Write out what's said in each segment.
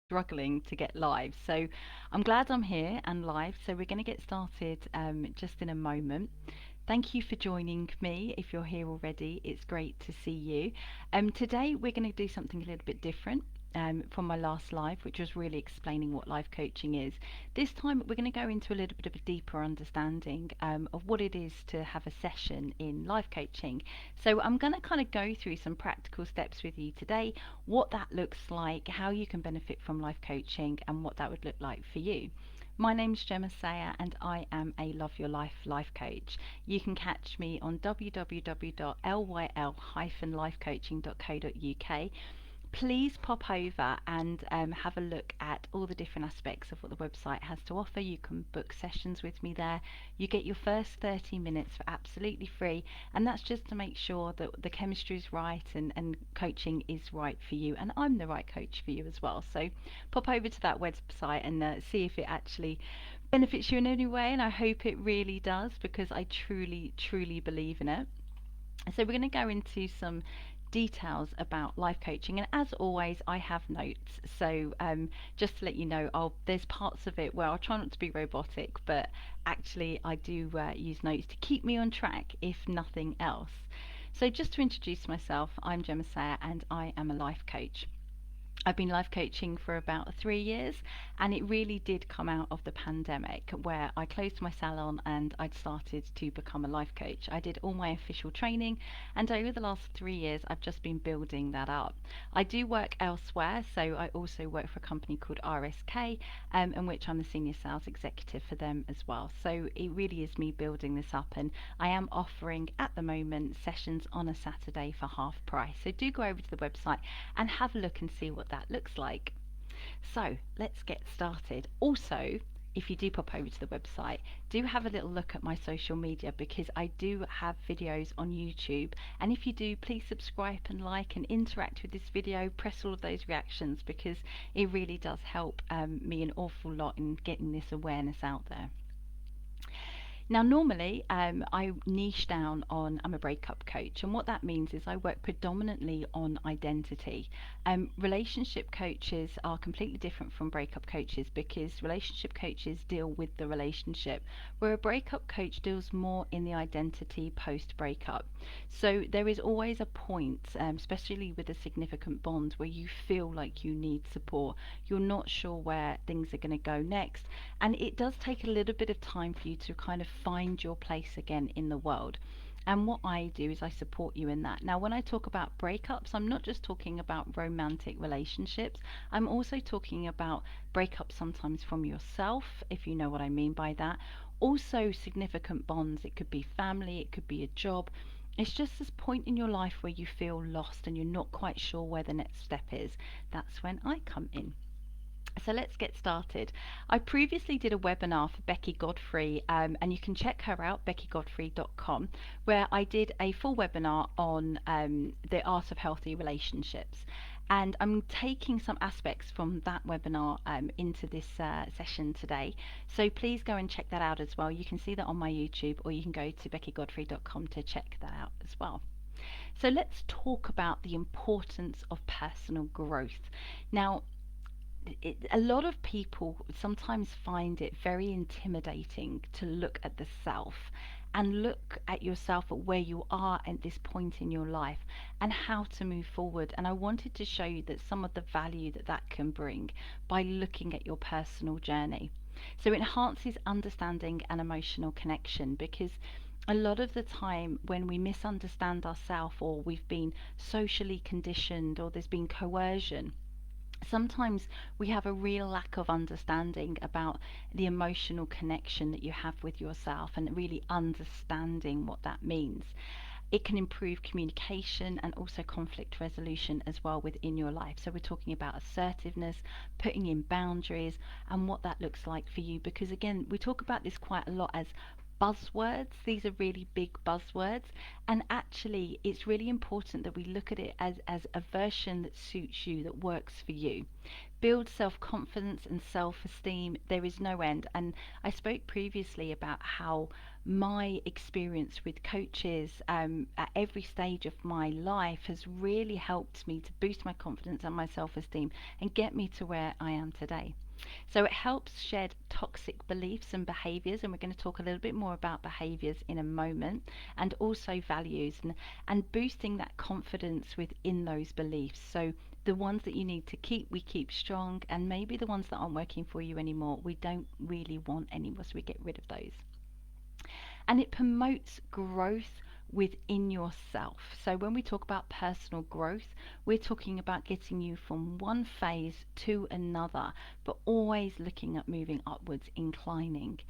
struggling to get live. So I'm glad I'm here and live. So we're going to get started just in a moment. Thank you for joining me. If you're here already, it's great to see you. Today we're going to do something a little bit different. From my last live, which was really explaining what life coaching is. This time, we're going to go into a little bit of a deeper understanding of what it is to have a session in life coaching. So, I'm going to kind of go through some practical steps with you today, what that looks like, how you can benefit from life coaching, and what that would look like for you. My name's Gemma Sayer and I am a Love Your Life coach. You can catch me on www.lyl-lifecoaching.co.uk. Please pop over and have a look at all the different aspects of what the website has to offer. You can book sessions with me there. You get your first 30 minutes for absolutely free, and that's just to make sure that the chemistry is right and coaching is right for you, and I'm the right coach for you as well. So pop over to that website and see if it actually benefits you in any way, and I hope it really does because I truly believe in it. So we're going to go into some details about life coaching, and as always I have notes. So just to let you know, there's parts of it where I'll try not to be robotic, but actually I do use notes to keep me on track if nothing else. So just to introduce myself, I'm Gemma Sayer and I am a life coach. I've been life coaching for about 3 years, and it really did come out of the pandemic where I closed my salon and I'd started to become a life coach. I did all my official training, and over the last 3 years, I've just been building that up. I do work elsewhere, so I also work for a company called RSK, in which I'm the senior sales executive for them as well. So it really is me building this up, and I am offering at the moment sessions on a Saturday for half price. So do go over to the website and have a look and see what that looks like. So let's get started. Also, if you do pop over to the website, do have a little look at my social media because I do have videos on YouTube. And if you do, please subscribe and like and interact with this video. Press all of those reactions because it really does help me an awful lot in getting this awareness out there. Now, normally I niche down on I'm a breakup coach, and what that means is I work predominantly on identity. Relationship coaches are completely different from breakup coaches because relationship coaches deal with the relationship, where a breakup coach deals more in the identity post breakup. So there is always a point, especially with a significant bond, where you feel like you need support. You're not sure where things are going to go next, and it does take a little bit of time for you to kind of find your place again in the world. And what I do is I support you in that. Now, when I talk about breakups, I'm not just talking about romantic relationships. I'm also talking about breakups sometimes from yourself, if you know what I mean by that. Also, significant bonds. It could be family, it could be a job. It's just this point in your life where you feel lost and you're not quite sure where the next step is. That's when I come in. So let's get started. I previously did a webinar for Becky Godfrey, and you can check her out, beckygodfrey.com, where I did a full webinar on the art of healthy relationships. And I'm taking some aspects from that webinar into this session today. So please go and check that out as well. You can see that on my YouTube, or you can go to beckygodfrey.com to check that out as well. So let's talk about the importance of personal growth. Now, a lot of people sometimes find it very intimidating to look at the self and look at yourself at where you are at this point in your life and how to move forward. And I wanted to show you that some of the value that that can bring by looking at your personal journey. So it enhances understanding and emotional connection because a lot of the time when we misunderstand ourselves or we've been socially conditioned or there's been coercion, sometimes we have a real lack of understanding about the emotional connection that you have with yourself and really understanding what that means. It can improve communication and also conflict resolution as well within your life. So we're talking about assertiveness, putting in boundaries, and what that looks like for you. Because again, we talk about this quite a lot as buzzwords. These are really big buzzwords, and actually it's really important that we look at it as a version that suits you, that works for you. Build self-confidence and self-esteem. There is no end. And I spoke previously about how my experience with coaches at every stage of my life has really helped me to boost my confidence and my self-esteem and get me to where I am today. So it helps shed toxic beliefs and behaviors, and we're going to talk a little bit more about behaviors in a moment, and also values, and boosting that confidence within those beliefs. So the ones that you need to keep, we keep strong, and maybe the ones that aren't working for you anymore, we don't really want anymore, so we get rid of those. And it promotes growth within yourself. So when we talk about personal growth, we're talking about getting you from one phase to another, but always looking at moving upwards, inclining.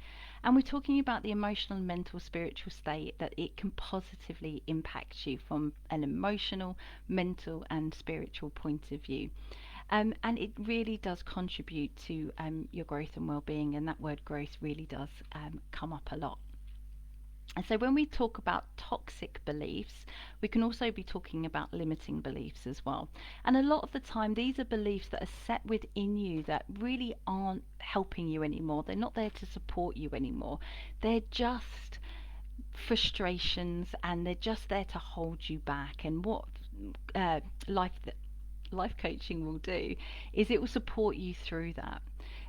And we're talking about the emotional, mental, spiritual state that it can positively impact you from an emotional, mental, and spiritual point of view. And it really does contribute to your growth and well-being, and that word growth really does come up a lot. And so when we talk about toxic beliefs, we can also be talking about limiting beliefs as well. And a lot of the time, these are beliefs that are set within you that really aren't helping you anymore. They're not there to support you anymore. They're just frustrations, and they're just there to hold you back. And what uh, life life coaching will do is it will support you through that.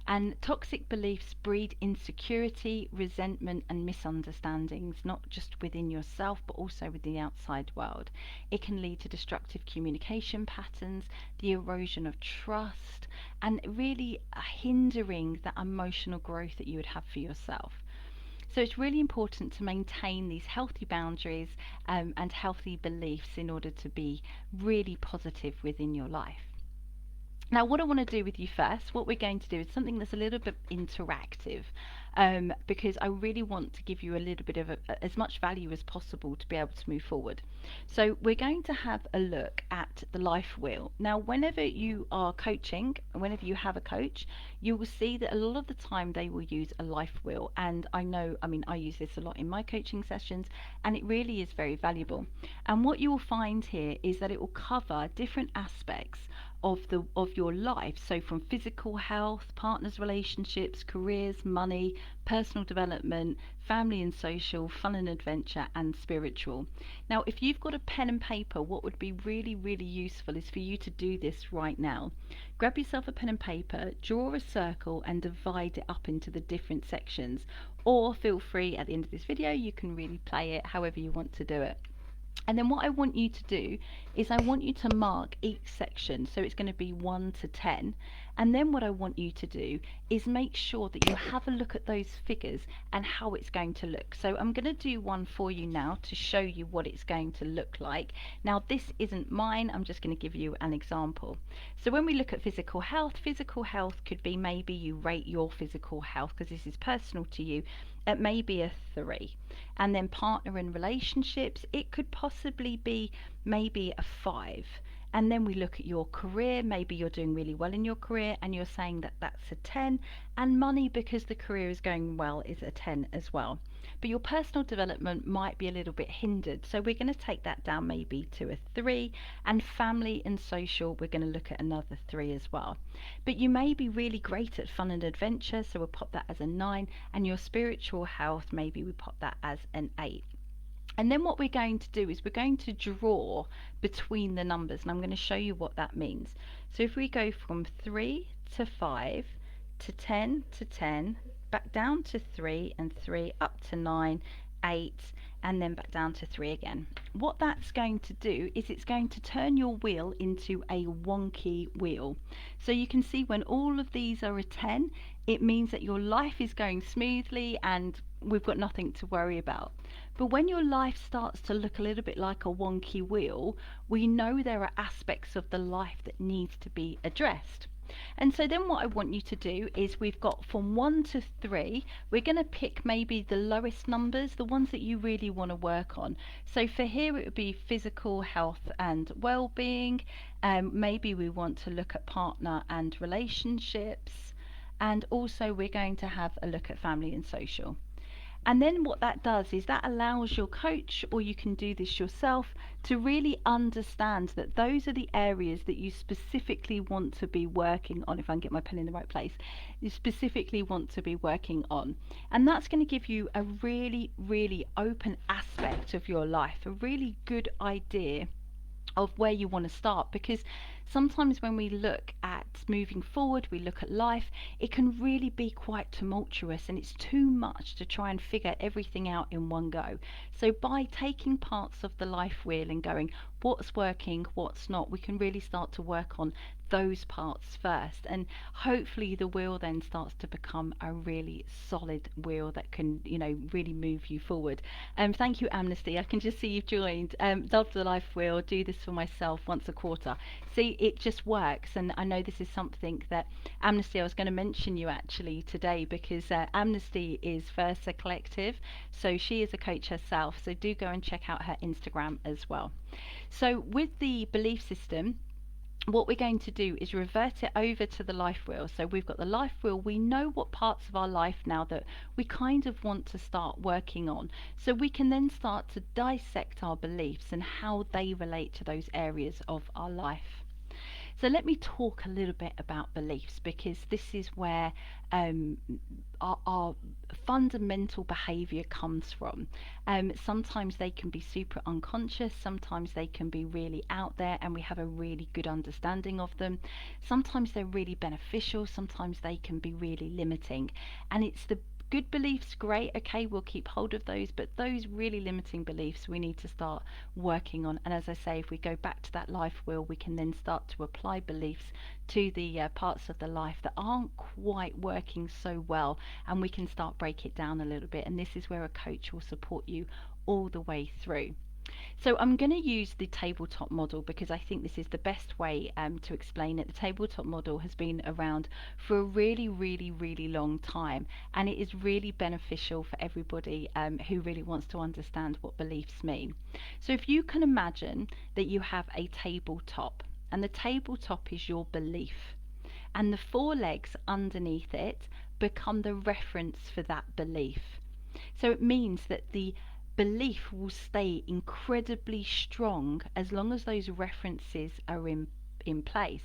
And toxic beliefs breed insecurity, resentment, and misunderstandings, not just within yourself, but also with the outside world. It can lead to destructive communication patterns, the erosion of trust, and really hindering that emotional growth that you would have for yourself. So it's really important to maintain these healthy boundaries and healthy beliefs in order to be really positive within your life. Now, what I want to do with you first, what we're going to do is something that's a little bit interactive, because I really want to give you a little bit of as much value as possible to be able to move forward. So we're going to have a look at the life wheel. Now, whenever you are coaching, whenever you have a coach, you will see that a lot of the time they will use a life wheel. And I know, I mean, I use this a lot in my coaching sessions, and it really is very valuable. And what you will find here is that it will cover different aspects of your life, so from physical health, partners, relationships, careers, money, personal development, family and social, fun and adventure, and spiritual. Now, if you've got a pen and paper, what would be really useful is for you to do this right now. Grab yourself a pen and paper, draw a circle, and divide it up into the different sections, or feel free at the end of this video, you can really play it however you want to do it. And then what I want you to do is I want you to mark each section. So it's going to be 1 to 10. And then what I want you to do is make sure that you have a look at those figures and how it's going to look. So I'm going to do one for you now to show you what it's going to look like. Now, this isn't mine. I'm just going to give you an example. So when we look at physical health could be maybe you rate your physical health, because this is personal to you, at maybe a 3. And then partner and relationships, it could possibly be maybe a 5. And then we look at your career, maybe you're doing really well in your career and you're saying that that's a 10. And money, because the career is going well, is a 10 as well. But your personal development might be a little bit hindered, so we're going to take that down maybe to a 3. And family and social, we're going to look at another 3 as well. But you may be really great at fun and adventure, so we'll pop that as a 9. And your spiritual health, maybe we pop that as an 8. And then what we're going to do is we're going to draw between the numbers, and I'm going to show you what that means. So if we go from 3 to 5 to 10 to 10, back down to 3 and 3, up to 9, 8, and then back down to 3 again. What that's going to do is it's going to turn your wheel into a wonky wheel. So you can see when all of these are a 10, it means that your life is going smoothly and we've got nothing to worry about. But when your life starts to look a little bit like a wonky wheel, we know there are aspects of the life that needs to be addressed. And so then what I want you to do is we've got from 1 to 3, we're going to pick maybe the lowest numbers, the ones that you really want to work on. So for here it would be physical health and well-being. Maybe we want to look at partner and relationships. And also we're going to have a look at family and social. And then what that does is that allows your coach, or you can do this yourself, to really understand that those are the areas that you specifically want to be working on. If I can get my pen in the right place, you specifically want to be working on. And that's going to give you a really, really open aspect of your life, a really good idea of where you want to start, because sometimes when we look at moving forward, we look at life, it can really be quite tumultuous and it's too much to try and figure everything out in one go. So by taking parts of the life wheel and going, what's working, what's not, we can really start to work on those parts first, and hopefully the wheel then starts to become a really solid wheel that can, really move you forward. Thank you, Amnesty. I can just see you've joined. Love the life wheel. Do this for myself once a quarter. See, it just works, and I know this is something that Amnesty, I was going to mention you actually today, because Amnesty is Versa Collective, so she is a coach herself, so do go and check out her Instagram as well. So with the belief system, what we're going to do is revert it over to the life wheel. So we've got the life wheel, we know what parts of our life now that we kind of want to start working on, so we can then start to dissect our beliefs and how they relate to those areas of our life. So let me talk a little bit about beliefs, because this is where our fundamental behavior comes from. Sometimes they can be super unconscious, sometimes they can be really out there and we have a really good understanding of them. Sometimes they're really beneficial, sometimes they can be really limiting. And it's the good beliefs, great, okay, we'll keep hold of those, but those really limiting beliefs we need to start working on. And as I say, if we go back to that life wheel, we can then start to apply beliefs to the parts of the life that aren't quite working so well, and we can start break it down a little bit, and this is where a coach will support you all the way through. So I'm going to use the tabletop model because I think this is the best way to explain it. The tabletop model has been around for a really, really, really long time, and it is really beneficial for everybody who really wants to understand what beliefs mean. So if you can imagine that you have a tabletop, and the tabletop is your belief, and the four legs underneath it become the reference for that belief. So it means that the belief will stay incredibly strong as long as those references are in place.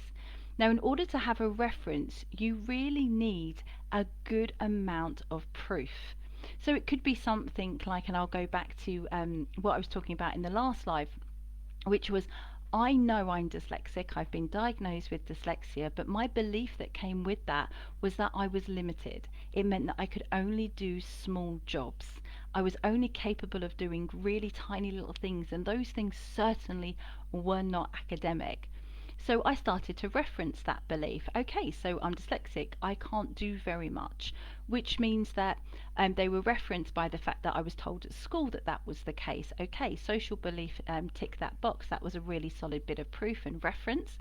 Now, in order to have a reference, you really need a good amount of proof. So it could be something like, and I'll go back to what I was talking about in the last live, which was, I know I'm dyslexic, I've been diagnosed with dyslexia, but my belief that came with that was that I was limited. It meant that I could only do small jobs. I was only capable of doing really tiny little things, and those things certainly were not academic. So I started to reference that belief. Okay, so I'm dyslexic, I can't do very much, which means that they were referenced by the fact that I was told at school that that was the case. Okay, social belief, tick that box. That was a really solid bit of proof and reference.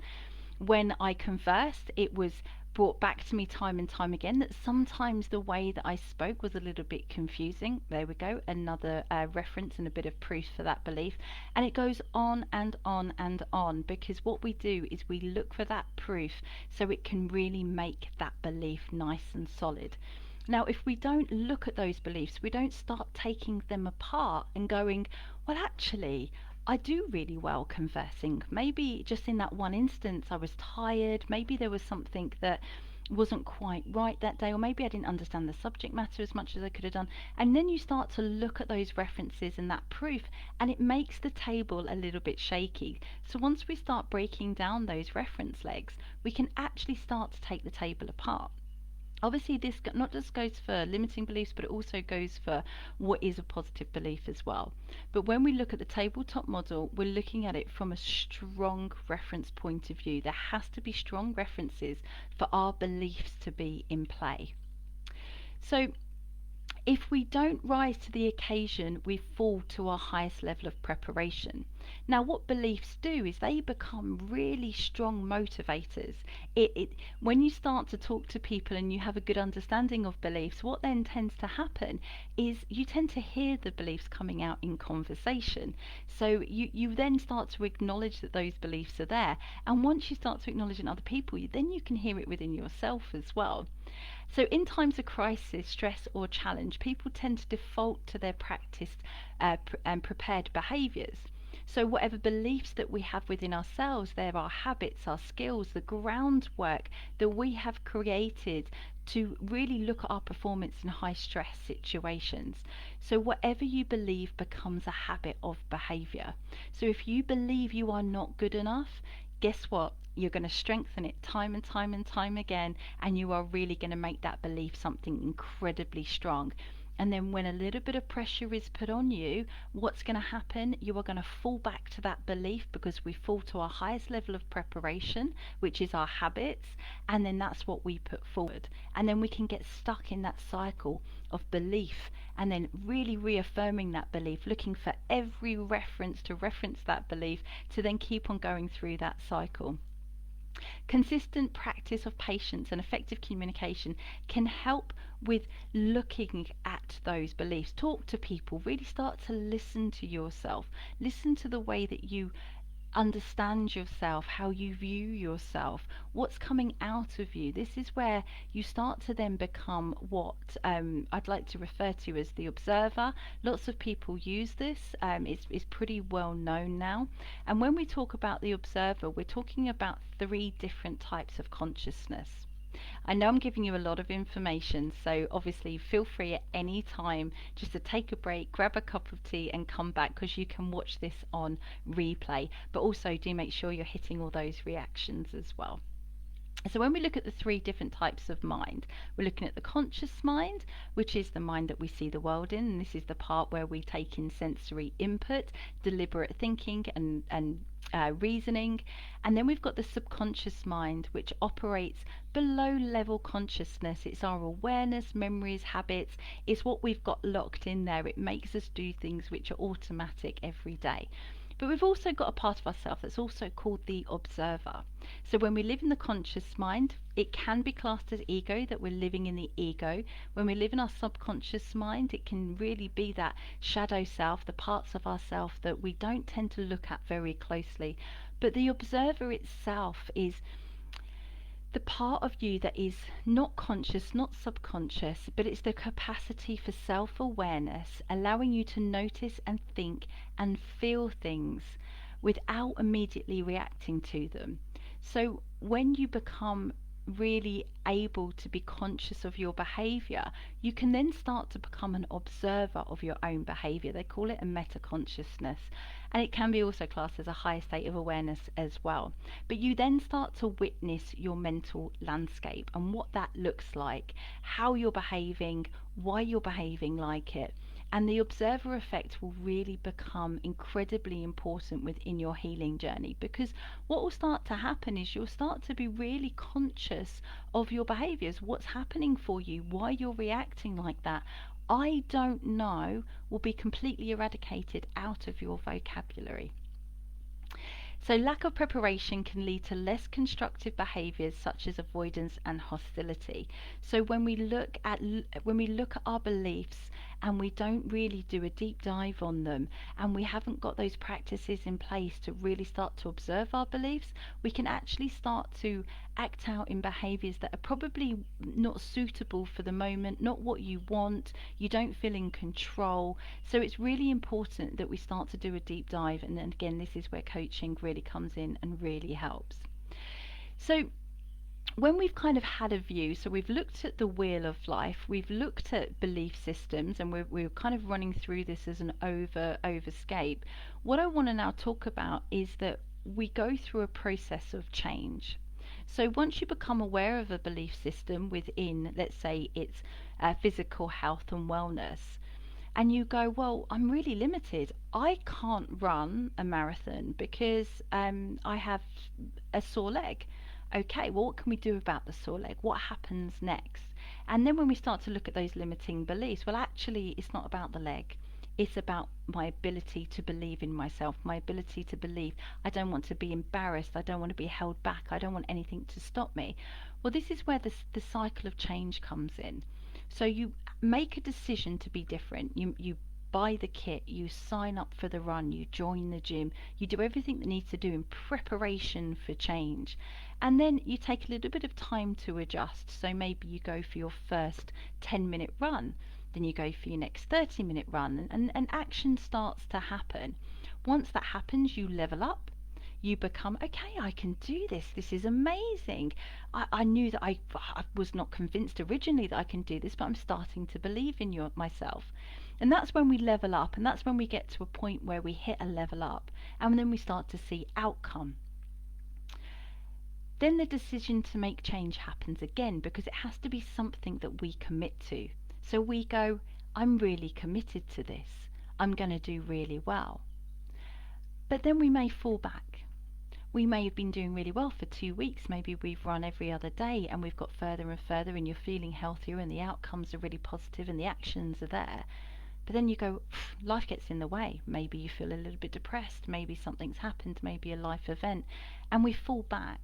When I conversed, it was brought back to me time and time again that sometimes the way that I spoke was a little bit confusing. There we go, another reference and a bit of proof for that belief. And it goes on and on and on, because what we do is we look for that proof so it can really make that belief nice and solid. Now, if we don't look at those beliefs, we don't start taking them apart and going, well, actually, I do really well conversing. Maybe just in that one instance I was tired, maybe there was something that wasn't quite right that day, or maybe I didn't understand the subject matter as much as I could have done. And then you start to look at those references and that proof, and it makes the table a little bit shaky. So once we start breaking down those reference legs, we can actually start to take the table apart. Obviously, this not just goes for limiting beliefs, but it also goes for what is a positive belief as well. But when we look at the tabletop model, we're looking at it from a strong reference point of view. There has to be strong references for our beliefs to be in play. So if we don't rise to the occasion, we fall to our highest level of preparation. Now, what beliefs do is they become really strong motivators. When you start to talk to people and you have a good understanding of beliefs, what then tends to happen is you tend to hear the beliefs coming out in conversation. So you then start to acknowledge that those beliefs are there. And once you start to acknowledge in other people, then you can hear it within yourself as well. So, in times of crisis, stress, or challenge, people tend to default to their practiced and prepared behaviours. So, whatever beliefs that we have within ourselves, they're our habits, our skills, the groundwork that we have created to really look at our performance in high stress situations. So, whatever you believe becomes a habit of behaviour. So, if you believe you are not good enough, guess what? You're going to strengthen it time and time and time again, and you are really going to make that belief something incredibly strong. And then when a little bit of pressure is put on you, what's going to happen? You are going to fall back to that belief because we fall to our highest level of preparation, which is our habits, and then that's what we put forward. And then we can get stuck in that cycle of belief and then really reaffirming that belief, looking for every reference to reference that belief to then keep on going through that cycle. Consistent practice of patience and effective communication can help with looking at those beliefs. Talk to people, really start to listen to yourself, listen to the way that you understand yourself, how you view yourself, what's coming out of you. This is where you start to then become what I'd like to refer to as the observer. Lots of people use this. It's pretty well known now. And when we talk about the observer, we're talking about 3 different types of consciousness. I know I'm giving you a lot of information, so obviously feel free at any time just to take a break, grab a cup of tea and come back, because you can watch this on replay. But also do make sure you're hitting all those reactions as well. So when we look at the 3 different types of mind, we're looking at the conscious mind, which is the mind that we see the world in, and this is the part where we take in sensory input, deliberate thinking and reasoning. And then we've got the subconscious mind, which operates below level consciousness. It's our awareness, memories, habits. It's what we've got locked in there. It makes us do things which are automatic every day. But we've also got a part of ourselves that's also called the observer. So when we live in the conscious mind, it can be classed as ego, that we're living in the ego. When we live in our subconscious mind, it can really be that shadow self, the parts of ourself that we don't tend to look at very closely. But the observer itself is the part of you that is not conscious, not subconscious, but it's the capacity for self-awareness, allowing you to notice and think and feel things without immediately reacting to them. So when you become really able to be conscious of your behavior, you can then start to become an observer of your own behavior. They call it a meta consciousness, and it can be also classed as a higher state of awareness as well. But you then start to witness your mental landscape and what that looks like, how you're behaving, why you're behaving like it. And the observer effect will really become incredibly important within your healing journey, because what will start to happen is you'll start to be really conscious of your behaviors, what's happening for you, why you're reacting like that. I don't know will be completely eradicated out of your vocabulary. So lack of preparation can lead to less constructive behaviors such as avoidance and hostility. So when we look at our beliefs and we don't really do a deep dive on them, and we haven't got those practices in place to really start to observe our beliefs, we can actually start to act out in behaviors that are probably not suitable for the moment, not what you want, you don't feel in control. So it's really important that we start to do a deep dive, and then again, this is where coaching really comes in and really helps. So when we've kind of had a view, so we've looked at the wheel of life, we've looked at belief systems, and we're kind of running through this as an overscape. What I want to now talk about is that we go through a process of change. So once you become aware of a belief system within, let's say it's physical health and wellness, and you go, well, I'm really limited. I can't run a marathon because I have a sore leg. Okay, well, what can we do about the sore leg? What happens next? And then when we start to look at those limiting beliefs, well, actually, it's not about the leg. It's about my ability to believe in myself, my ability to believe I don't want to be embarrassed, I don't want to be held back, I don't want anything to stop me. Well, this is where the cycle of change comes in. So you make a decision to be different. You buy the kit, you sign up for the run, you join the gym, you do everything that needs to do in preparation for change. And then you take a little bit of time to adjust. So maybe you go for your first 10-minute run, then you go for your next 30-minute run, and action starts to happen. Once that happens, you level up. You become, okay, I can do this. This is amazing. I knew that I was not convinced originally that I can do this, but I'm starting to believe in myself. And that's when we level up, and that's when we get to a point where we hit a level up, and then we start to see outcome. Then the decision to make change happens again, because it has to be something that we commit to. So we go, I'm really committed to this. I'm going to do really well. But then we may fall back. We may have been doing really well for 2 weeks. Maybe we've run every other day and we've got further and further, and you're feeling healthier and the outcomes are really positive and the actions are there. But then you go, life gets in the way. Maybe you feel a little bit depressed. Maybe something's happened, maybe a life event, and we fall back.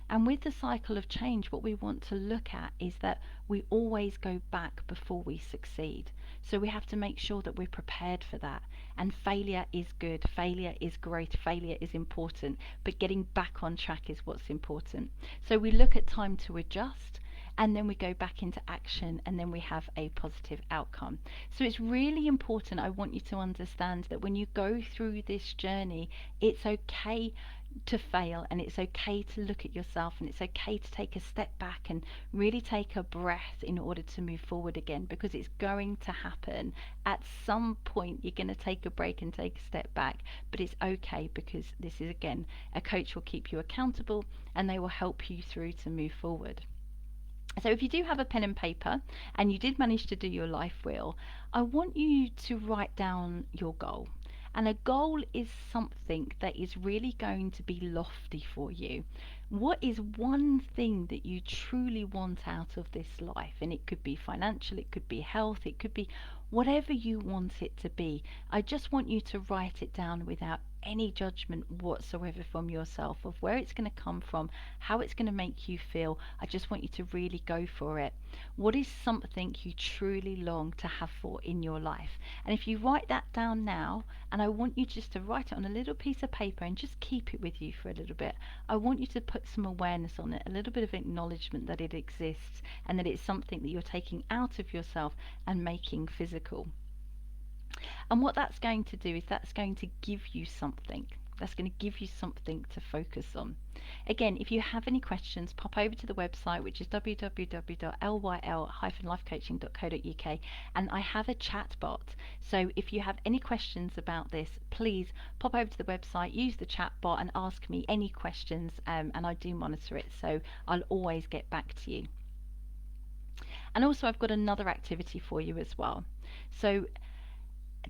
And with the cycle of change, what we want to look at is that we always go back before we succeed. So we have to make sure that we're prepared for that. And failure is good, failure is great, failure is important, but getting back on track is what's important. So we look at time to adjust, and then we go back into action, and then we have a positive outcome. So it's really important, I want you to understand that when you go through this journey, it's okay to fail, and it's okay to look at yourself, and it's okay to take a step back and really take a breath in order to move forward again, because it's going to happen. At some point you're going to take a break and take a step back, but it's okay, because this is, again, a coach will keep you accountable and they will help you through to move forward. So if you do have a pen and paper and you did manage to do your life wheel, I want you to write down your goal. And a goal is something that is really going to be lofty for you. What is one thing that you truly want out of this life? And it could be financial, it could be health, it could be whatever you want it to be. I just want you to write it down without any judgment whatsoever from yourself of where it's going to come from, how it's going to make you feel. I just want you to really go for it. What is something you truly long to have for in your life? And if you write that down now, and I want you just to write it on a little piece of paper and just keep it with you for a little bit. I want you to put some awareness on it, a little bit of acknowledgement that it exists and that it's something that you're taking out of yourself and making physical. And what that's going to do is that's going to give you something. That's going to give you something to focus on. Again, if you have any questions, pop over to the website, which is www.lyl-lifecoaching.co.uk, and I have a chat bot. So if you have any questions about this, please pop over to the website, use the chat bot and ask me any questions, and I do monitor it, so I'll always get back to you. And also I've got another activity for you as well. So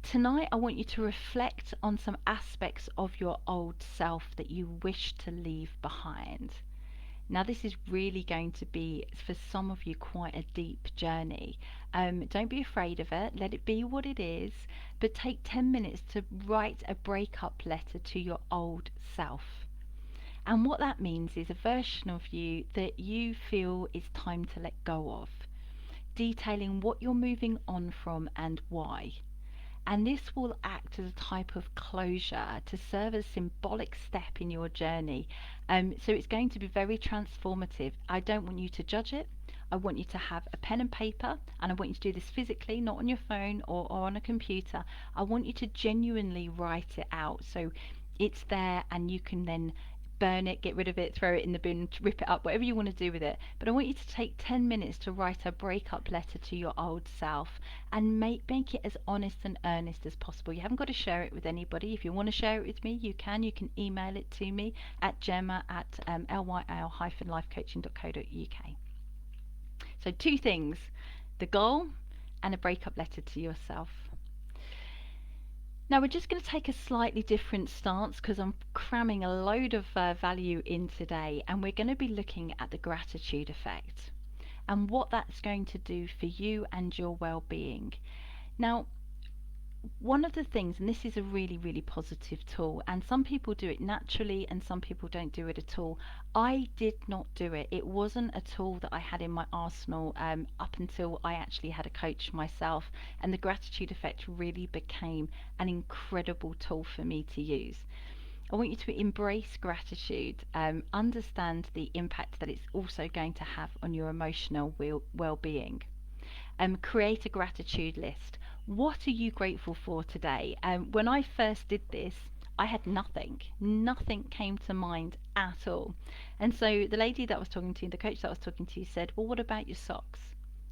tonight I want you to reflect on some aspects of your old self that you wish to leave behind. Now this is really going to be, for some of you, quite a deep journey. Don't be afraid of it, let it be what it is, but take 10 minutes to write a breakup letter to your old self. And what that means is a version of you that you feel it's time to let go of, detailing what you're moving on from and why. And this will act as a type of closure to serve as a symbolic step in your journey. So it's going to be very transformative. I don't want you to judge it. I want you to have a pen and paper, and I want you to do this physically, not on your phone or on a computer. I want you to genuinely write it out so it's there, and you can then burn it, get rid of it, throw it in the bin, rip it up, whatever you want to do with it. But I want you to take 10 minutes to write a breakup letter to your old self and make it as honest and earnest as possible. You haven't got to share it with anybody. If you want to share it with me, you can. You can email it to me at gemma@lyl-lifecoaching.co.uk. So 2 things, the goal and a breakup letter to yourself. Now we're just going to take a slightly different stance because I'm cramming a load of value in today, and we're going to be looking at the gratitude effect and what that's going to do for you and your well-being. Now, one of the things, and this is a really, really positive tool, and some people do it naturally and some people don't do it at all. I did not do it. It wasn't a tool that I had in my arsenal up until I actually had a coach myself, and the gratitude effect really became an incredible tool for me to use. I want you to embrace gratitude, understand the impact that it's also going to have on your emotional well-being. Create a gratitude list. What are you grateful for today? When I first did this, I had nothing. Nothing came to mind at all. And so the lady that I was talking to, the coach that I was talking to, said, "Well, what about your socks?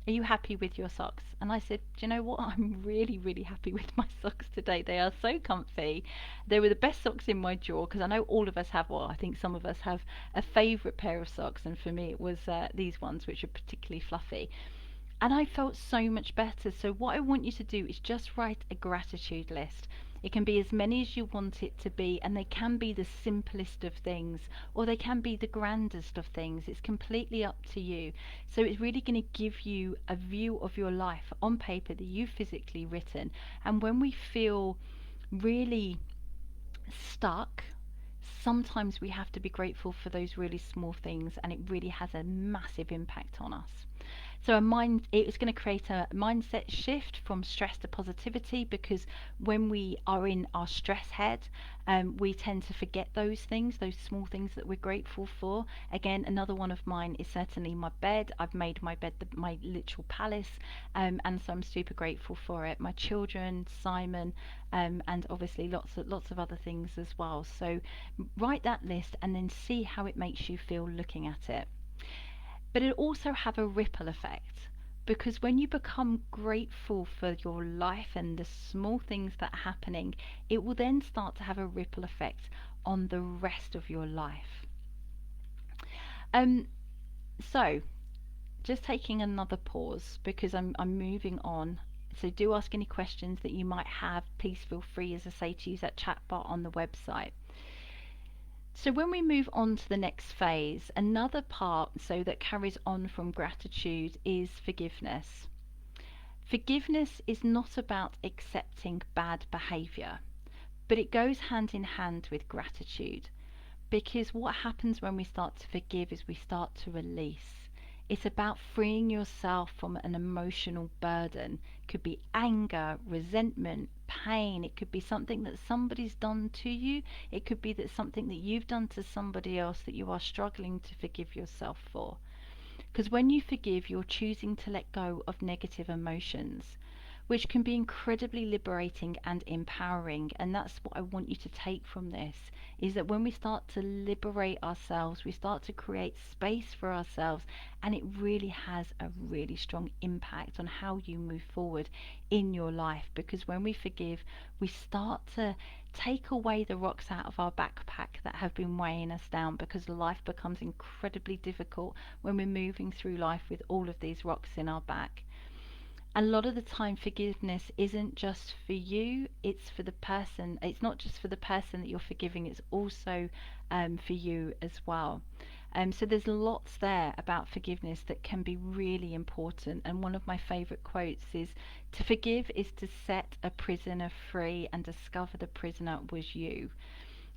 Are you happy with your socks?" And I said, "Do you know what? I'm really, really happy with my socks today. They are so comfy. They were the best socks in my drawer," because I know all of us have, well, I think some of us have a favourite pair of socks. And for me, it was these ones, which are particularly fluffy, and I felt so much better. So what I want you to do is just write a gratitude list. It can be as many as you want it to be, and they can be the simplest of things, or they can be the grandest of things. It's completely up to you. So it's really going to give you a view of your life on paper that you've physically written. And when we feel really stuck, sometimes we have to be grateful for those really small things, and it really has a massive impact on us. So it's going to create a mindset shift from stress to positivity, because when we are in our stress head, we tend to forget those things, those small things that we're grateful for. Again, another one of mine is certainly my bed. I've made my bed my literal palace, and so I'm super grateful for it. My children, Simon, and obviously lots of other things as well. So write that list and then see how it makes you feel looking at it. But it also have a ripple effect, because when you become grateful for your life and the small things that are happening, it will then start to have a ripple effect on the rest of your life. So just taking another pause, because I'm moving on. So do ask any questions that you might have. Please feel free, as I say, to use that chat bar on the website. So when we move on to the next phase, another part so that carries on from gratitude is forgiveness. Forgiveness is not about accepting bad behavior, but it goes hand in hand with gratitude, because what happens when we start to forgive is we start to release. It's about freeing yourself from an emotional burden. It could be anger, resentment, pain. It could be something that somebody's done to you. It could be that something that you've done to somebody else that you are struggling to forgive yourself for. Because when you forgive, you're choosing to let go of negative emotions, which can be incredibly liberating and empowering. And that's what I want you to take from this, is that when we start to liberate ourselves, we start to create space for ourselves, and it really has a really strong impact on how you move forward in your life. Because when we forgive, we start to take away the rocks out of our backpack that have been weighing us down, because life becomes incredibly difficult when we're moving through life with all of these rocks in our back. A lot of the time, forgiveness isn't just for you, it's for the person. It's not just for the person that you're forgiving, it's also for you as well. So there's lots there about forgiveness that can be really important. And one of my favourite quotes is, "To forgive is to set a prisoner free and discover the prisoner was you."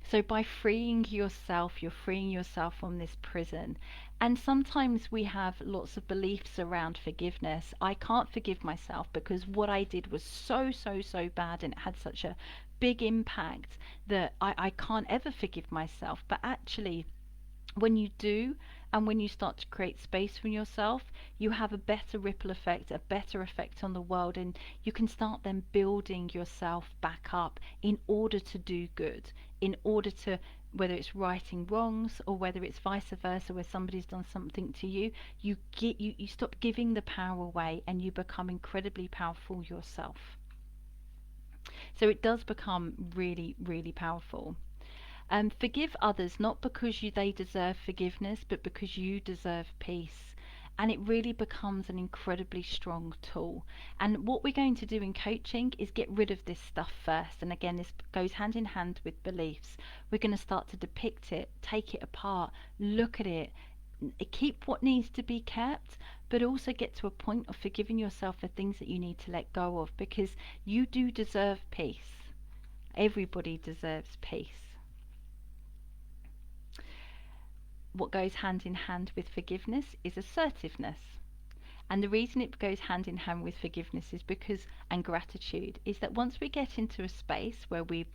So by freeing yourself, you're freeing yourself from this prison. And sometimes we have lots of beliefs around forgiveness. I can't forgive myself because what I did was so bad, and it had such a big impact that I can't ever forgive myself. But actually, when you do, and when you start to create space for yourself, you have a better ripple effect, a better effect on the world, and you can start then building yourself back up in order to do good, in order to, whether it's righting wrongs or whether it's vice versa, where somebody's done something to you, you stop giving the power away and you become incredibly powerful yourself. So it does become really, really powerful. Forgive others not because they deserve forgiveness, but because you deserve peace. And it really becomes an incredibly strong tool. And what we're going to do in coaching is get rid of this stuff first. And again, this goes hand in hand with beliefs. We're going to start to depict it, take it apart, look at it, keep what needs to be kept, but also get to a point of forgiving yourself for things that you need to let go of, because you do deserve peace. Everybody deserves peace. What goes hand in hand with forgiveness is assertiveness. And the reason it goes hand in hand with forgiveness is because, and gratitude, is that once we get into a space where we've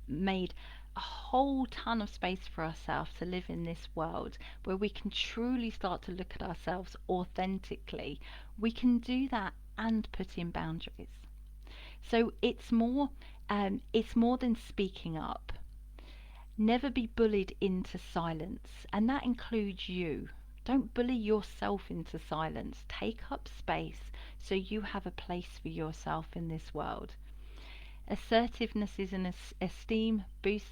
made a whole ton of space for ourselves to live in this world, where we can truly start to look at ourselves authentically, we can do that and put in boundaries. So it's more than speaking up. Never be bullied into silence, and that includes you. Don't bully yourself into silence. Take up space so you have a place for yourself in this world. Assertiveness is an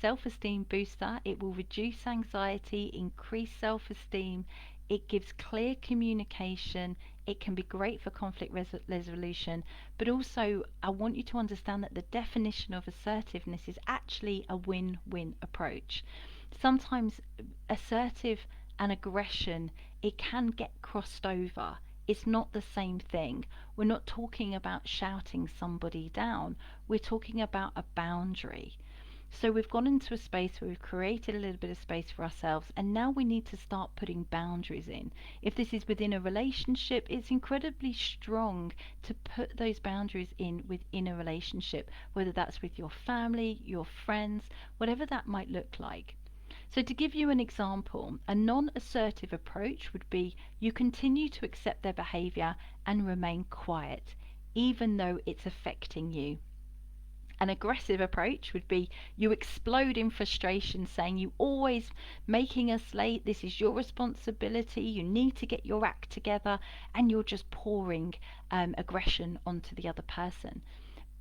self-esteem booster. It will reduce anxiety, increase self-esteem. It gives clear communication. It can be great for conflict resolution. But also, I want you to understand that the definition of assertiveness is actually a win-win approach. Sometimes assertive and aggression, it can get crossed over. It's not the same thing. We're not talking about shouting somebody down. We're talking about a boundary. So we've gone into a space where we've created a little bit of space for ourselves, and now we need to start putting boundaries in. If this is within a relationship, it's incredibly strong to put those boundaries in within a relationship, whether that's with your family, your friends, whatever that might look like. So to give you an example, a non-assertive approach would be you continue to accept their behavior and remain quiet, even though it's affecting you. An aggressive approach would be you explode in frustration, saying you always making us late, this is your responsibility, you need to get your act together, and you're just pouring aggression onto the other person.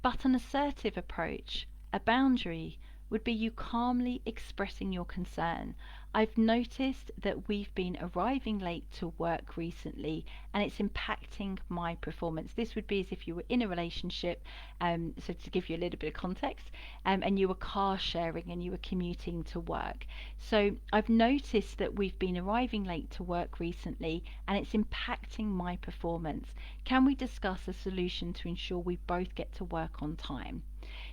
But an assertive approach, a boundary, would be you calmly expressing your concern. I've noticed that we've been arriving late to work recently and it's impacting my performance. This would be as if you were in a relationship, so to give you a little bit of context, and you were car sharing and you were commuting to work. So I've noticed that we've been arriving late to work recently and it's impacting my performance. Can we discuss a solution to ensure we both get to work on time?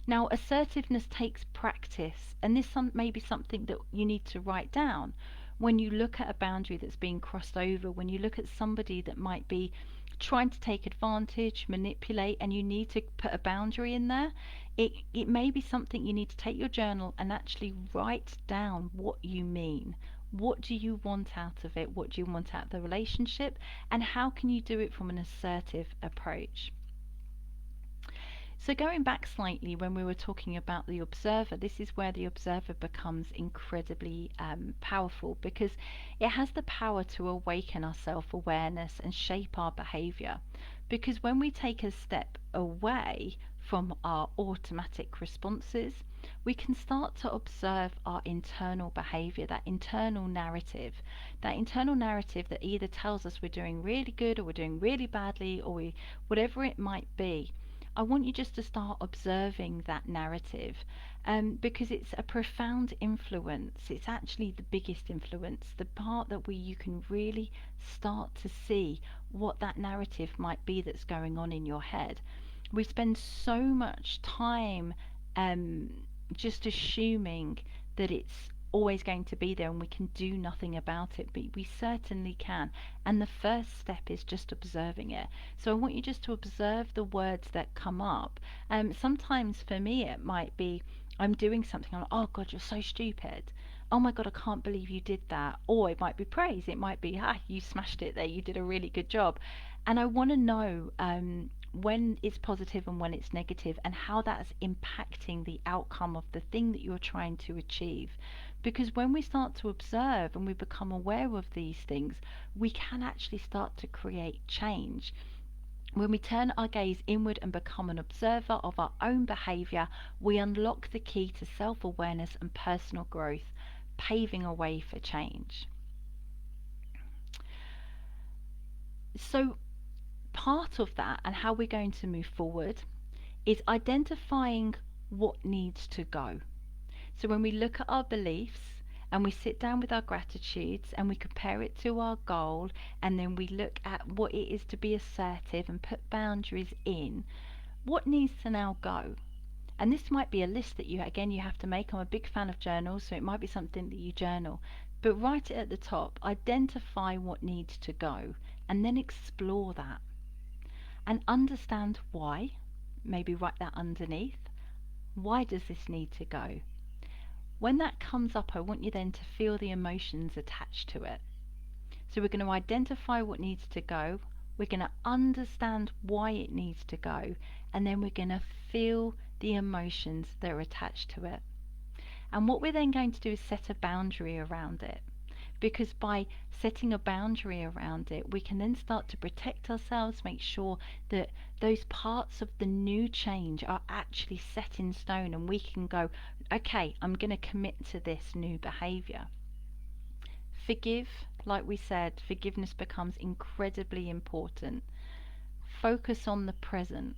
Now, assertiveness takes practice, and this may be something that you need to write down. When you look at a boundary that's being crossed over, when you look at somebody that might be trying to take advantage, manipulate, and you need to put a boundary in there, it may be something you need to take your journal and actually write down what you mean. What do you want out of it? What do you want out of the relationship? And how can you do it from an assertive approach? So going back slightly, when we were talking about the observer, this is where the observer becomes incredibly powerful, because it has the power to awaken our self-awareness and shape our behavior. Because when we take a step away from our automatic responses, we can start to observe our internal behavior, that internal narrative that either tells us we're doing really good or we're doing really badly, or whatever it might be. I want you just to start observing that narrative, because it's a profound influence. It's actually the biggest influence, the part that you can really start to see what that narrative might be that's going on in your head. We spend so much time just assuming that it's always going to be there and we can do nothing about it, but we certainly can. And the first step is just observing it. So I want you just to observe the words that come up. Sometimes for me it might be I'm doing something, I'm like, oh God, you're so stupid. Oh my God, I can't believe you did that. Or it might be praise. It might be, you smashed it there. You did a really good job. And I want to know when it's positive and when it's negative, and how that's impacting the outcome of the thing that you're trying to achieve. Because when we start to observe and we become aware of these things, we can actually start to create change. When we turn our gaze inward and become an observer of our own behavior, we unlock the key to self-awareness and personal growth, paving a way for change. So part of that, and how we're going to move forward, is identifying what needs to go. So when we look at our beliefs And we sit down with our gratitudes and we compare it to our goal, and then we look at what it is to be assertive and put boundaries in. What needs to now go? And this might be a list that you have to make. I'm a big fan of journals, so it might be something that you journal. But write it at the top, identify what needs to go, and then explore that. And understand why. Maybe write that underneath. Why does this need to go? When that comes up, I want you then to feel the emotions attached to it. So we're going to identify what needs to go, we're going to understand why it needs to go, and then we're going to feel the emotions that are attached to it. And what we're then going to do is set a boundary around it. Because by setting a boundary around it, we can then start to protect ourselves, make sure that those parts of the new change are actually set in stone, and we can go, okay, I'm going to commit to this new behavior. Forgive, like we said, forgiveness becomes incredibly important. Focus on the present.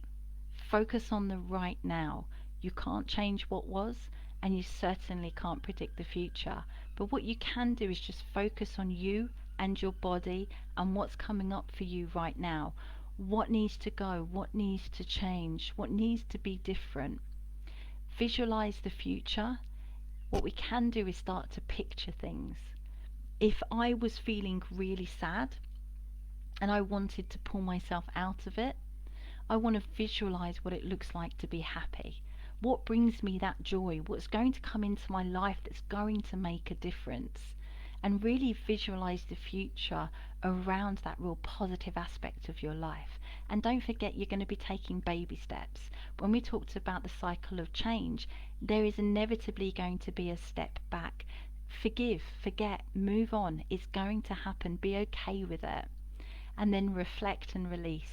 Focus on the right now. You can't change what was, and you certainly can't predict the future. But what you can do is just focus on you and your body and what's coming up for you right now. What needs to go? What needs to change? What needs to be different? Visualize the future. What we can do is start to picture things. If I was feeling really sad and I wanted to pull myself out of it, I want to visualize what it looks like to be happy. What brings me that joy? What's going to come into my life that's going to make a difference? And really visualize the future around that real positive aspect of your life. And don't forget, you're going to be taking baby steps. When we talked about the cycle of change, there is inevitably going to be a step back. Forgive, forget, move on. It's going to happen. Be okay with it. And then reflect and release.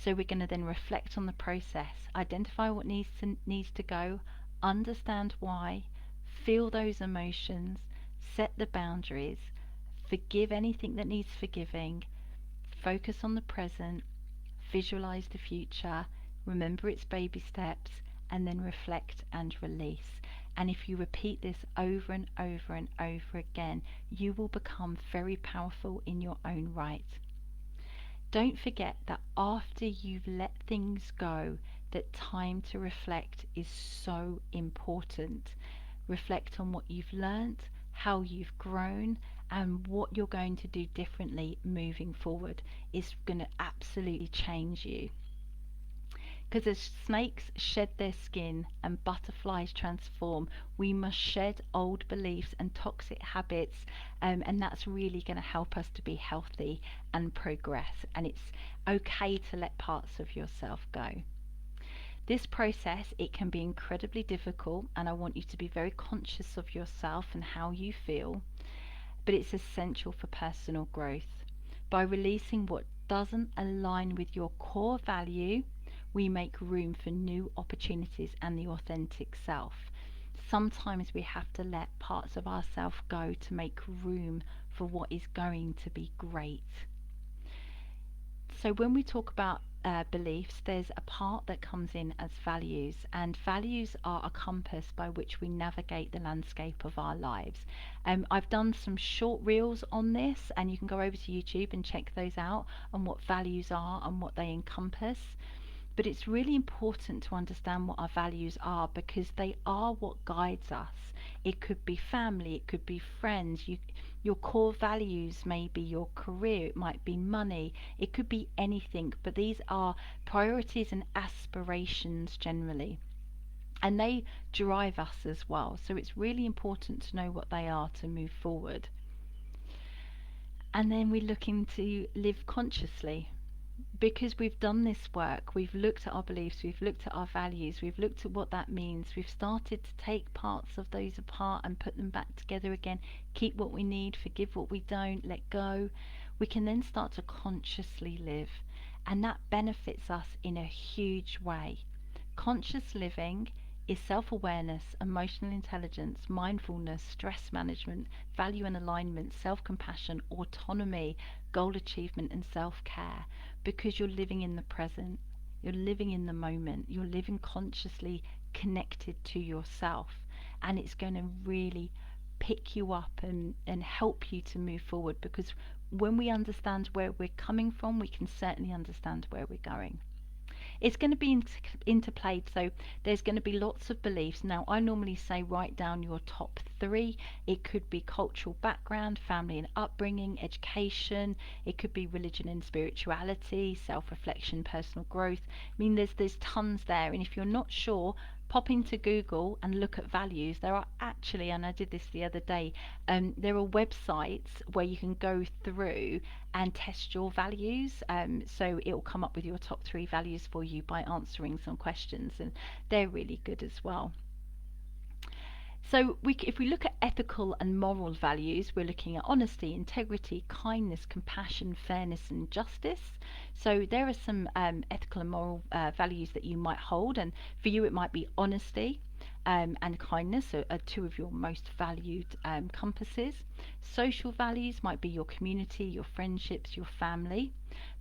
So we're going to then reflect on the process, identify what needs to go, understand why, feel those emotions, set the boundaries, forgive anything that needs forgiving, focus on the present, visualize the future, remember its baby steps, and then reflect and release. And if you repeat this over and over and over again, you will become very powerful in your own right. Don't forget that after you've let things go, that time to reflect is so important. Reflect on what you've learnt, how you've grown, and what you're going to do differently moving forward. It's going to absolutely change you. Because as snakes shed their skin and butterflies transform, we must shed old beliefs and toxic habits, and that's really going to help us to be healthy and progress. And it's okay to let parts of yourself go. This process, it can be incredibly difficult, and I want you to be very conscious of yourself and how you feel, but it's essential for personal growth. By releasing what doesn't align with your core value, we make room for new opportunities and the authentic self. Sometimes we have to let parts of ourselves go to make room for what is going to be great. So when we talk about beliefs, there's a part that comes in as values, and values are a compass by which we navigate the landscape of our lives. I've done some short reels on this, and you can go over to YouTube and check those out on what values are and what they encompass. But it's really important to understand what our values are, because they are what guides us. It could be family, it could be friends. Your core values may be your career, it might be money, it could be anything, but these are priorities and aspirations generally. And they drive us as well. So it's really important to know what they are to move forward. And then we're looking to live consciously. Because we've done this work, we've looked at our beliefs, we've looked at our values, we've looked at what that means, we've started to take parts of those apart and put them back together again, keep what we need, forgive what we don't, let go. We can then start to consciously live, and that benefits us in a huge way. Conscious living is self-awareness, emotional intelligence, mindfulness, stress management, value and alignment, self-compassion, autonomy, goal achievement, and self-care. Because you're living in the present, you're living in the moment, you're living consciously connected to yourself, and it's going to really pick you up and help you to move forward, because when we understand where we're coming from, we can certainly understand where we're going. It's going to be interplayed, so there's going to be lots of beliefs. Now, I normally say write down your top three. It could be cultural background, family and upbringing, education. It could be religion and spirituality, self-reflection, personal growth. I mean, there's tons there, and if you're not sure, pop into Google and look at values. There are actually, and I did this the other day, there are websites where you can go through and test your values. So it will come up with your top three values for you by answering some questions, and they're really good as well. So if we look at ethical and moral values, we're looking at honesty, integrity, kindness, compassion, fairness, and justice. So there are some ethical and moral values that you might hold, and for you it might be honesty and kindness are two of your most valued compasses. Social values might be your community, your friendships, your family.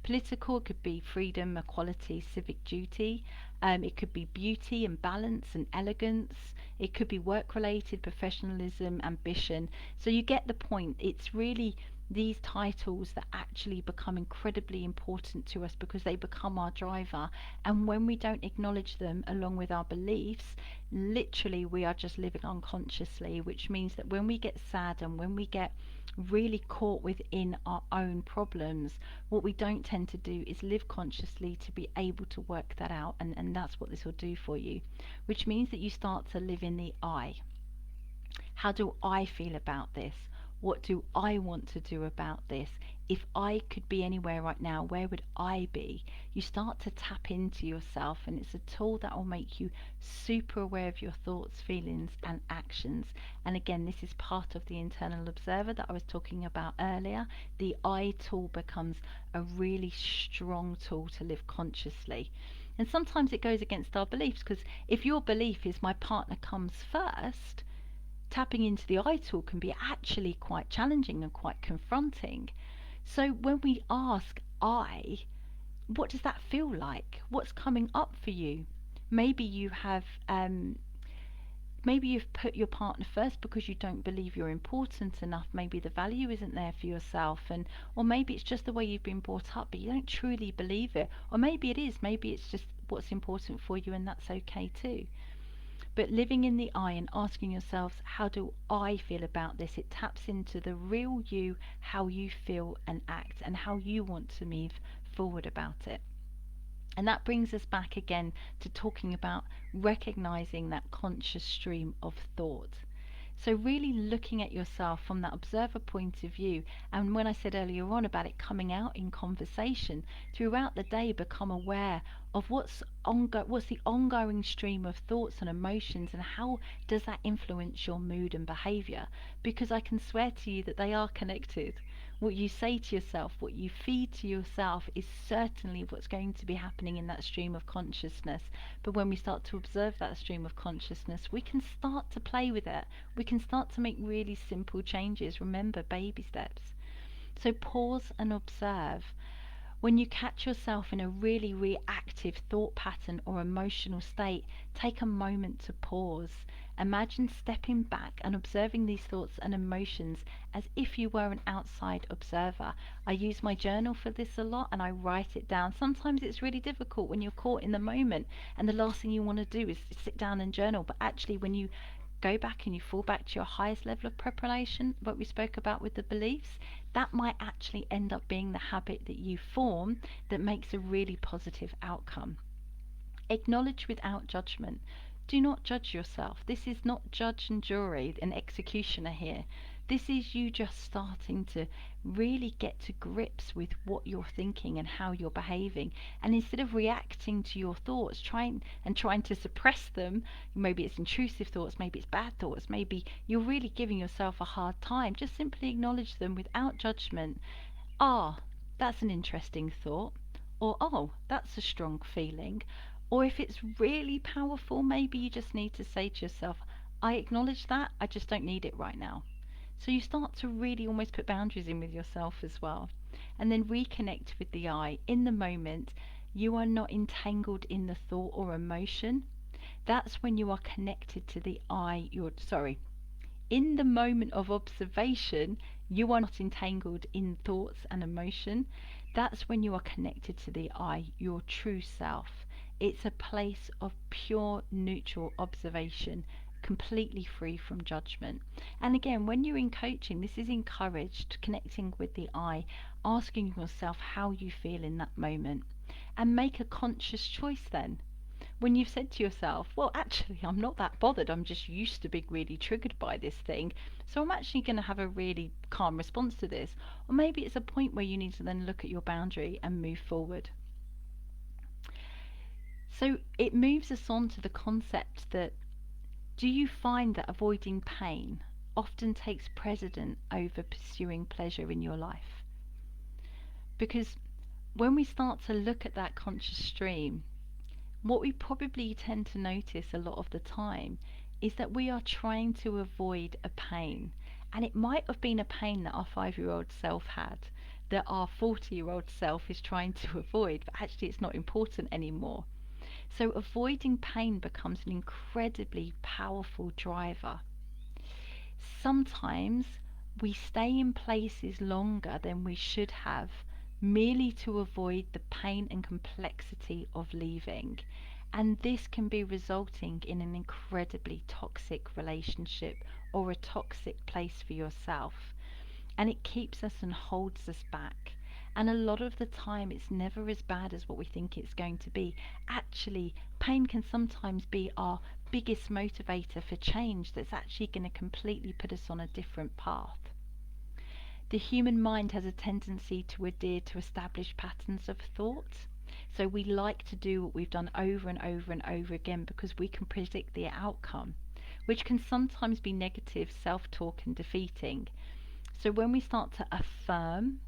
Political could be freedom, equality, civic duty. It could be beauty and balance and elegance. It could be work related, professionalism, ambition. So you get the point. It's really these titles that actually become incredibly important to us because they become our driver. And when we don't acknowledge them along with our beliefs, literally we are just living unconsciously, which means that when we get sad and when we get really caught within our own problems, what we don't tend to do is live consciously to be able to work that out, and that's what this will do for you, which means that you start to live in the I. How do I feel about this? What do I want to do about this? If I could be anywhere right now, where would I be? You start to tap into yourself, and it's a tool that will make you super aware of your thoughts, feelings, and actions. And again, this is part of the internal observer that I was talking about earlier. The I tool becomes a really strong tool to live consciously. And sometimes it goes against our beliefs, because if your belief is my partner comes first, tapping into the I tool can be actually quite challenging and quite confronting. So when we ask I, what does that feel like? What's coming up for you? Maybe you have maybe you've put your partner first because you don't believe you're important enough. Maybe the value isn't there for yourself, and or maybe it's just the way you've been brought up, but you don't truly believe it. Or maybe it is, maybe it's just what's important for you, and that's okay too. But living in the I and asking yourselves, how do I feel about this? It taps into the real you, how you feel and act, and how you want to move forward about it. And that brings us back again to talking about recognizing that conscious stream of thought. So really looking at yourself from that observer point of view, and when I said earlier on about it coming out in conversation, throughout the day become aware of what's the ongoing stream of thoughts and emotions, and how does that influence your mood and behavior, because I can swear to you that they are connected. What you say to yourself, what you feed to yourself, is certainly what's going to be happening in that stream of consciousness. But when we start to observe that stream of consciousness, we can start to play with it. We can start to make really simple changes. Remember, baby steps. So pause and observe. When you catch yourself in a really reactive thought pattern or emotional state, take a moment to pause. Imagine stepping back and observing these thoughts and emotions as if you were an outside observer. I use my journal for this a lot, and I write it down. Sometimes it's really difficult when you're caught in the moment and the last thing you want to do is sit down and journal. But actually, when you go back and you fall back to your highest level of preparation, what we spoke about with the beliefs, that might actually end up being the habit that you form that makes a really positive outcome. Acknowledge without judgment. Do not judge yourself. This is not judge and jury and executioner here. This is you just starting to really get to grips with what you're thinking and how you're behaving. And instead of reacting to your thoughts, trying to suppress them, maybe it's intrusive thoughts, maybe it's bad thoughts, maybe you're really giving yourself a hard time, just simply acknowledge them without judgment. Ah, that's an interesting thought. Or, oh, that's a strong feeling. Or if it's really powerful, maybe you just need to say to yourself, I acknowledge that, I just don't need it right now. So you start to really almost put boundaries in with yourself as well. And then reconnect with the I. In the moment, you are not entangled in the thought or emotion. That's when you are connected to the I, in the moment of observation, you are not entangled in thoughts and emotion. That's when you are connected to the I, your true self. It's a place of pure neutral observation, completely free from judgment. And again, when you're in coaching, this is encouraged, connecting with the I, asking yourself how you feel in that moment, and make a conscious choice then. When you've said to yourself, well, actually, I'm not that bothered, I'm just used to being really triggered by this thing, so I'm actually going to have a really calm response to this. Or maybe it's a point where you need to then look at your boundary and move forward. So it moves us on to the concept that, do you find that avoiding pain often takes precedent over pursuing pleasure in your life? Because when we start to look at that conscious stream, what we probably tend to notice a lot of the time is that we are trying to avoid a pain. And it might have been a pain that our 5-year-old self had, that our 40-year-old self is trying to avoid, but actually it's not important anymore. So avoiding pain becomes an incredibly powerful driver. Sometimes we stay in places longer than we should have, merely to avoid the pain and complexity of leaving. And this can be resulting in an incredibly toxic relationship or a toxic place for yourself. And it keeps us and holds us back. And a lot of the time, it's never as bad as what we think it's going to be. Actually, pain can sometimes be our biggest motivator for change that's actually going to completely put us on a different path. The human mind has a tendency to adhere to established patterns of thought. So we like to do what we've done over and over and over again because we can predict the outcome, which can sometimes be negative self-talk and defeating. So when we start to affirm,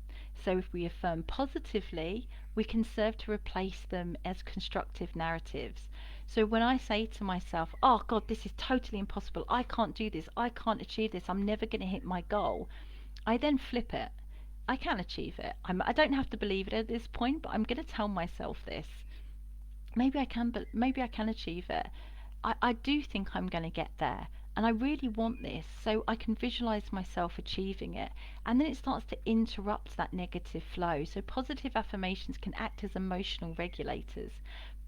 so if we affirm positively, we can serve to replace them as constructive narratives. So when I say to myself, oh God, this is totally impossible, I can't do this, I can't achieve this, I'm never going to hit my goal, I then flip it. I can achieve it. I don't have to believe it at this point, but I'm going to tell myself this. Maybe I can, but maybe I can achieve it. I do think I'm going to get there. And I really want this, so I can visualize myself achieving it. And then it starts to interrupt that negative flow. So positive affirmations can act as emotional regulators.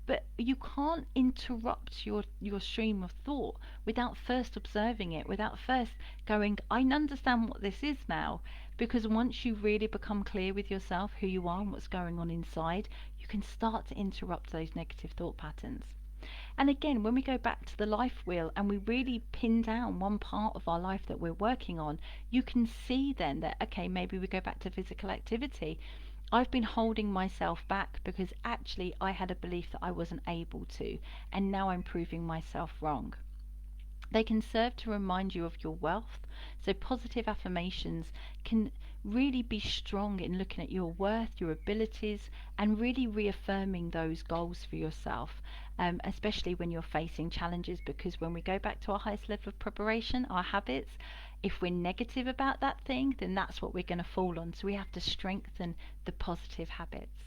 But you can't interrupt your stream of thought without first observing it, without first going, I understand what this is now. Because once you really become clear with yourself, who you are and what's going on inside, you can start to interrupt those negative thought patterns. And again, when we go back to the life wheel and we really pin down one part of our life that we're working on, you can see then that, okay, maybe we go back to physical activity. I've been holding myself back because actually I had a belief that I wasn't able to, and now I'm proving myself wrong. They can serve to remind you of your wealth. So positive affirmations can really be strong in looking at your worth, your abilities, and really reaffirming those goals for yourself, especially when you're facing challenges. Because when we go back to our highest level of preparation, our habits, if we're negative about that thing, then that's what we're going to fall on. So we have to strengthen the positive habits.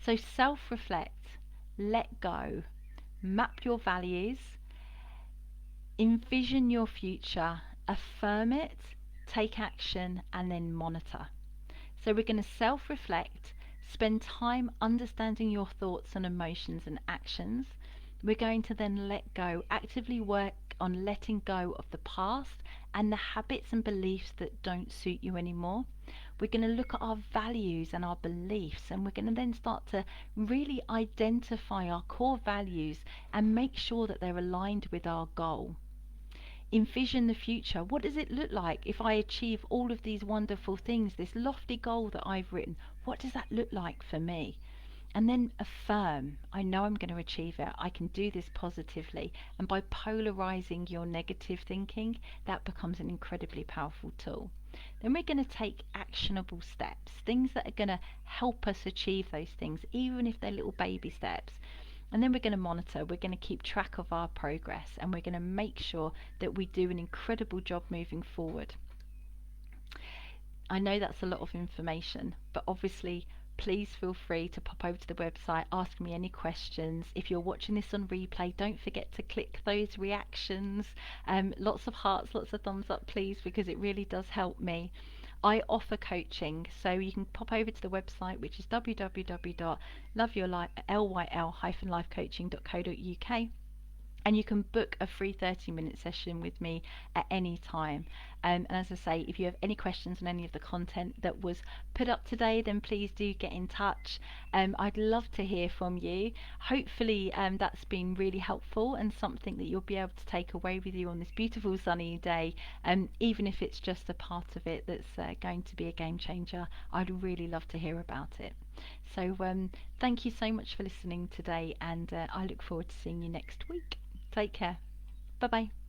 So self-reflect, let go, map your values, envision your future, affirm it, take action, and then monitor. So we're going to self-reflect, spend time understanding your thoughts and emotions and actions. We're going to then let go, actively work on letting go of the past and the habits and beliefs that don't suit you anymore. We're going to look at our values and our beliefs, and we're going to then start to really identify our core values and make sure that they're aligned with our goal. Envision the future. What does it look like if I achieve all of these wonderful things, this lofty goal that I've written? What does that look like for me? And then affirm, I know I'm going to achieve it. I can do this positively. And by polarizing your negative thinking, that becomes an incredibly powerful tool. Then we're going to take actionable steps, things that are going to help us achieve those things, even if they're little baby steps. And then we're going to monitor, we're going to keep track of our progress, and we're going to make sure that we do an incredible job moving forward. I know that's a lot of information, but obviously please feel free to pop over to the website, ask me any questions. If you're watching this on replay, don't forget to click those reactions. Lots of hearts, lots of thumbs up, please, because it really does help me. I offer coaching, so you can pop over to the website, which is www.loveyourlife-lifecoaching.co.uk, and you can book a free 30-minute session with me at any time. And as I say, if you have any questions on any of the content that was put up today, then please do get in touch. I'd love to hear from you. Hopefully that's been really helpful and something that you'll be able to take away with you on this beautiful sunny day, even if it's just a part of it that's going to be a game changer. I'd really love to hear about it. So thank you so much for listening today, and I look forward to seeing you next week. Take care. Bye bye.